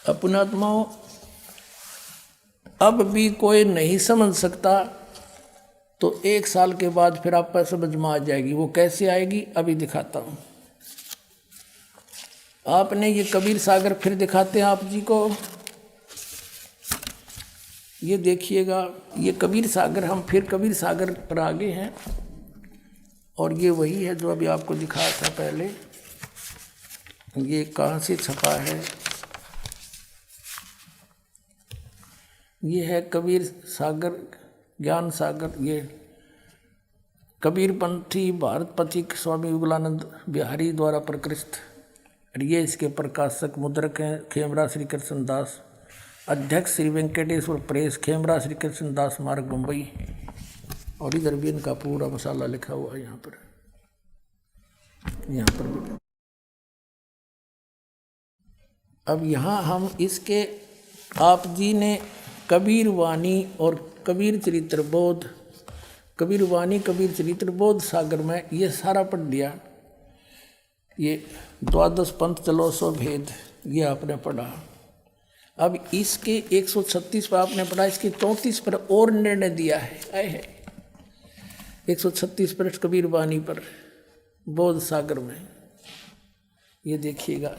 अपनात्माओं, अब भी कोई नहीं समझ सकता तो 1 साल के बाद फिर आप पर समझ में आ जाएगी। वो कैसे आएगी अभी दिखाता हूँ। आपने ये कबीर सागर फिर दिखाते हैं आप जी को। ये देखिएगा, ये कबीर सागर, हम फिर कबीर सागर पर आगे हैं और ये वही है जो अभी आपको दिखाया था पहले। ये कहाँ से छपा है? ये है कबीर सागर, ज्ञान सागर। ये कबीर पंथी भारत पथिक स्वामी युगलानंद बिहारी द्वारा प्रकृष्ट। और ये इसके प्रकाशक मुद्रक हैं खेमरा श्री कृष्ण दास, अध्यक्ष श्री वेंकटेश्वर प्रेस, खेमरा श्री कृष्ण दास मार्ग, मुंबई। और इधर भी इनका पूरा मसाला लिखा हुआ है यहाँ पर भी। अब यहाँ हम इसके, आप जी ने कबीर वाणी और कबीर चरित्र बोध, कबीर वाणी कबीर चरित्र बोध सागर में ये सारा पढ़ लिया। ये 12 पंथ चलो सो भेद ये आपने पढ़ा। अब इसके 136 पर आपने पढ़ा, इसके 34 पर और निर्णय दिया है। आए है 136 पृष्ठ कबीर वाणी पर बोध सागर में। ये देखिएगा,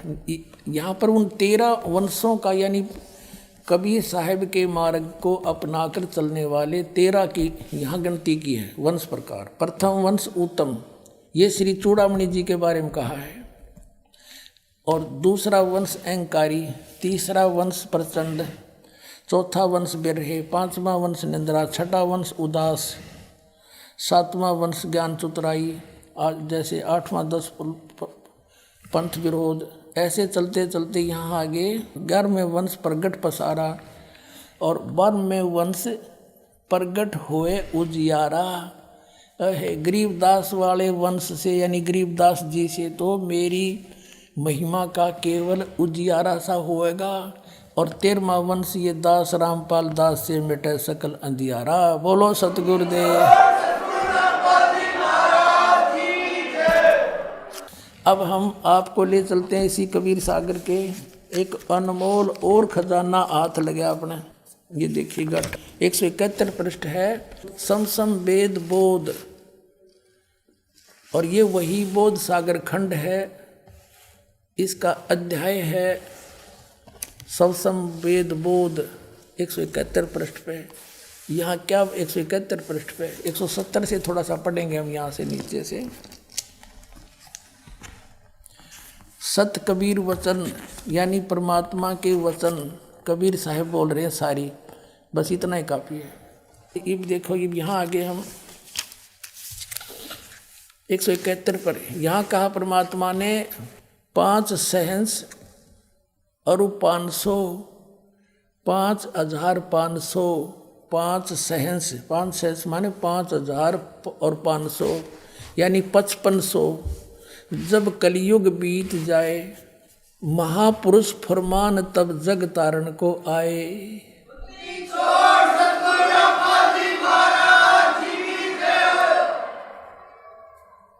यहाँ पर उन 13 वंशों का, यानी कबीर साहब के मार्ग को अपनाकर चलने वाले 13 की यहाँ गिनती की है वंश प्रकार। प्रथम वंश उत्तम, ये श्री चूड़ामणि जी के बारे में कहा है। और दूसरा वंश अहंकारी, तीसरा वंश प्रचंड, चौथा वंश बिरहे, पांचवा वंश निंद्रा, छठा वंश उदास, सातवां वंश ज्ञान चतुराई, जैसे 8वां 10 पंथ विरोध। ऐसे चलते चलते यहाँ आगे 11वें वंश प्रगट पसारा और 12वें वंश प्रगट हुए उजियारा है। गरीबदास वाले वंश से, यानी गरीबदास जी से तो मेरी महिमा का केवल उजियारा सा होएगा। और 13वां वंश ये दास रामपाल दास से मिटे सकल अंधियारा। बोलो सतगुरुदेव। अब हम आपको ले चलते हैं इसी कबीर सागर के एक अनमोल और खजाना हाथ लगे आपने। ये देखिएगा 171 पृष्ठ है, समसम वेद बोध। और ये वही बोध सागर खंड है, इसका अध्याय है समसम वेद बोध 171 पृष्ठ पे। यहाँ क्या 171 पृष्ठ पे, 170 से थोड़ा सा पढ़ेंगे हम यहाँ से नीचे से। सत कबीर वचन, यानी परमात्मा के वचन कबीर साहब बोल रहे हैं सारी, बस इतना ही काफ़ी है। अब देखो, अब यहाँ आगे हम 171 पर यहाँ कहा परमात्मा ने 5 सहंस और 500, 5500, 5 सहंस, 5 सहंस माने 5000 और 500 यानी 5500। जब कलयुग बीत जाए महापुरुष फरमान तब जग तारण को आए।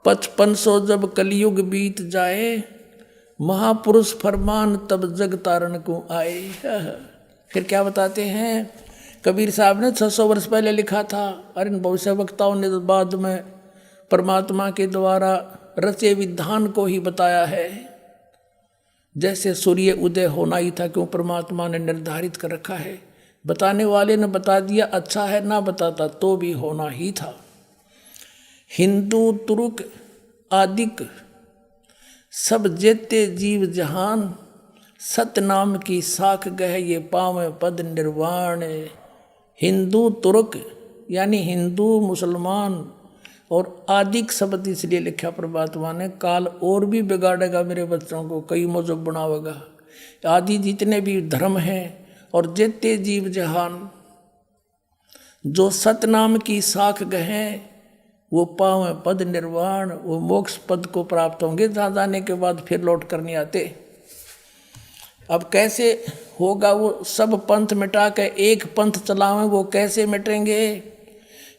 5500 जब कलयुग बीत जाए महापुरुष फरमान तब जग तारण को आए। फिर क्या बताते हैं, कबीर साहब ने 600 वर्ष पहले लिखा था और इन भविष्य वक्ताओं ने बाद में परमात्मा के द्वारा रचे विधान को ही बताया है। जैसे सूर्य उदय होना ही था, क्यों परमात्मा ने निर्धारित कर रखा है। बताने वाले ने बता दिया, अच्छा है, ना बताता तो भी होना ही था। हिंदू तुर्क आदिक सब जेते जीव जहान, सतनाम की साख गह ये पावे पद निर्वाण। हिंदू तुर्क यानी हिंदू मुसलमान और आदिक शब्द इसलिए लिखा परमात्मा ने, काल और भी बिगाड़ेगा मेरे बच्चों को, कई मजहब बनावेगा। आदि जितने भी धर्म हैं और जेते जीव जहान, जो सतनाम की साख गहें वो पावे पद निर्वाण, वो मोक्ष पद को प्राप्त होंगे जहाँ जाने के बाद फिर लौट कर नहीं आते। अब कैसे होगा, वो सब पंथ मिटा के एक पंथ चलावें, वो कैसे मिटेंगे।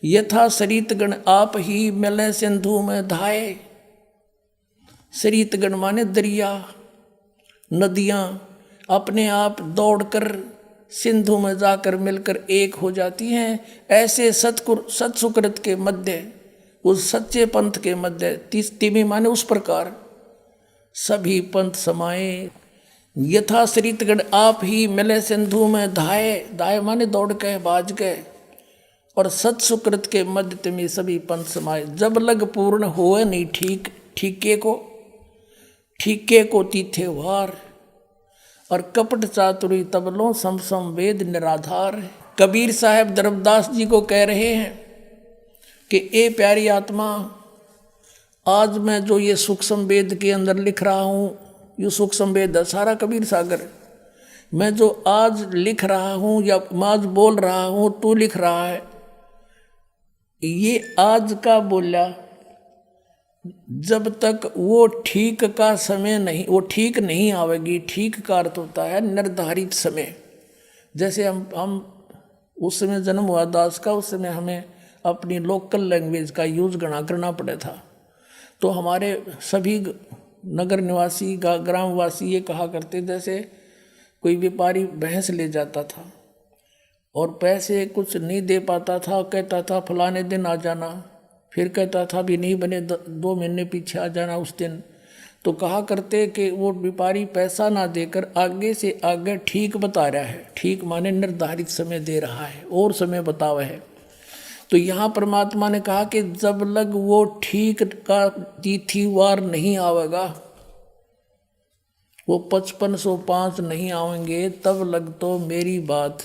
यथा सरितगण आप ही मिले सिंधु में धाए। सरितगण माने दरिया, नदियाँ, अपने आप दौड़कर सिंधु में जाकर मिलकर एक हो जाती हैं। ऐसे सत्सुकृत के मध्य, उस सच्चे पंथ के मध्य, तिमी माने उस प्रकार सभी पंथ समाये। यथा श्रीतगढ़ आप ही मिले सिंधु में धाये, धाये माने दौड़ के बाज गए। और सत्सुकृत के मध्य तिमी सभी पंथ समाये। जब लग पूर्ण होए नहीं ठीक, ठीके को तीथे वार। और कपट चातुरी तबलों सम सम वेद निराधार। कबीर साहब धर्मदास जी को कह रहे हैं कि ए प्यारी आत्मा, आज मैं जो ये सूक्ष्म वेद के अंदर लिख रहा हूँ, ये सूक्ष्म वेद है सारा कबीर सागर। मैं जो आज लिख रहा हूँ या आज बोल रहा हूँ, तू लिख रहा है, ये आज का बोला। जब तक वो ठीक का समय नहीं, वो ठीक नहीं आवेगी। ठीक का अर्थ होता है निर्धारित समय। जैसे हम उस समय जन्म हुआ दास का, उस समय हमें अपनी लोकल लैंग्वेज का यूज़ करना पड़ा था। तो हमारे सभी नगर निवासी ग्रामवासी ये कहा करते, जैसे कोई व्यापारी भैंस ले जाता था और पैसे कुछ नहीं दे पाता था, कहता था फलाने दिन आ जाना, फिर कहता था भी नहीं बने 2 महीने पीछे आ जाना उस दिन। तो कहा करते कि वो व्यापारी पैसा ना देकर आगे से आगे ठीक बता रहा है। ठीक माने निर्धारित समय दे रहा है और समय बतावा है। तो यहाँ परमात्मा ने कहा कि जब लग वो ठीक का तिथिवार नहीं आवेगा, वो 5505 नहीं आवेंगे, तब लग तो मेरी बात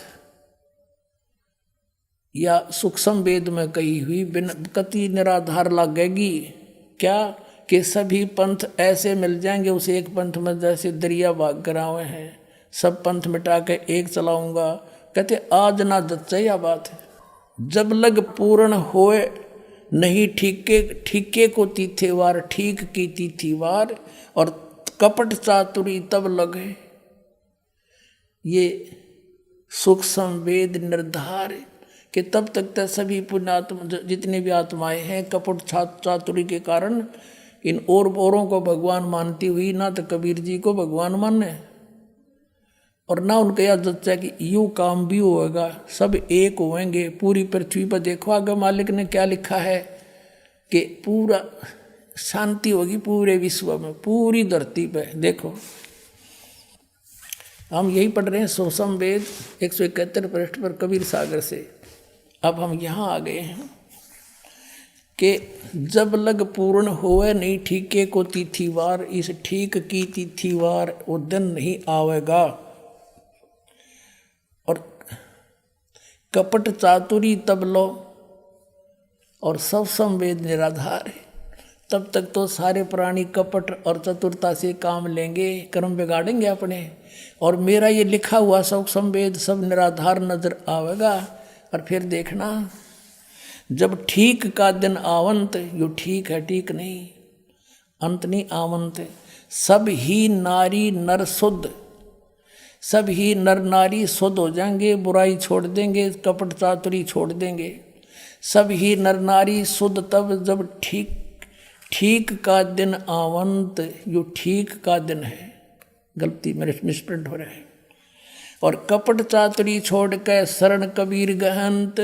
या सूक्ष्म वेद में कही हुई बिन कति निराधार लगेगी। क्या कि सभी पंथ ऐसे मिल जाएंगे उस एक पंथ में, जैसे दरिया भाग करावे हैं, सब पंथ मिटा के एक चलाऊंगा। कहते आज ना जच्चा यह बात है। जब लग पूर्ण होए नहीं ठीके को तीथेवार, ठीक की तीथीवार। और कपट चातुरी तब लगे, ये सूक्ष्म वेद निर्धार कि तब तक तो सभी पुण्यात्मा जितने भी आत्माएं हैं कपट चातुरी के कारण इन औरों को भगवान मानती हुई ना तो कबीर जी को भगवान माने और ना उनका यह जच्चा कि यूँ काम भी होगा, सब एक होंगे पूरी पृथ्वी पर। देखो आगे मालिक ने क्या लिखा है कि पूरा शांति होगी पूरे विश्व में, पूरी धरती पे। देखो हम यही पढ़ रहे हैं सूक्ष्म वेद 171 पृष्ठ पर कबीर सागर से। अब हम यहाँ आ गए हैं कि जब लग पूर्ण होए नहीं ठीके को तिथिवार, इस ठीक की तिथिवार वो दिन नहीं आवेगा। और कपट चातुरी तब लो और सब संवेद निराधार है। तब तक तो सारे प्राणी कपट और चतुरता से काम लेंगे, कर्म बिगाड़ेंगे अपने, और मेरा ये लिखा हुआ सब संवेद सब निराधार नजर आवेगा। और फिर देखना जब ठीक का दिन आवंत, यो ठीक है ठीक नहीं, अंत नहीं आवंत। सब ही नारी नर शुद्ध, सब ही नर नारी शुद्ध हो जाएंगे, बुराई छोड़ देंगे, कपट चातुरी छोड़ देंगे। सब ही नर नारी शुद्ध तब जब ठीक का दिन आवंत, यो ठीक का दिन है। गलती मेरे मिसप्रिंट हो रहा है। और कपट चातुरी छोड़ के शरण कबीर गहंत।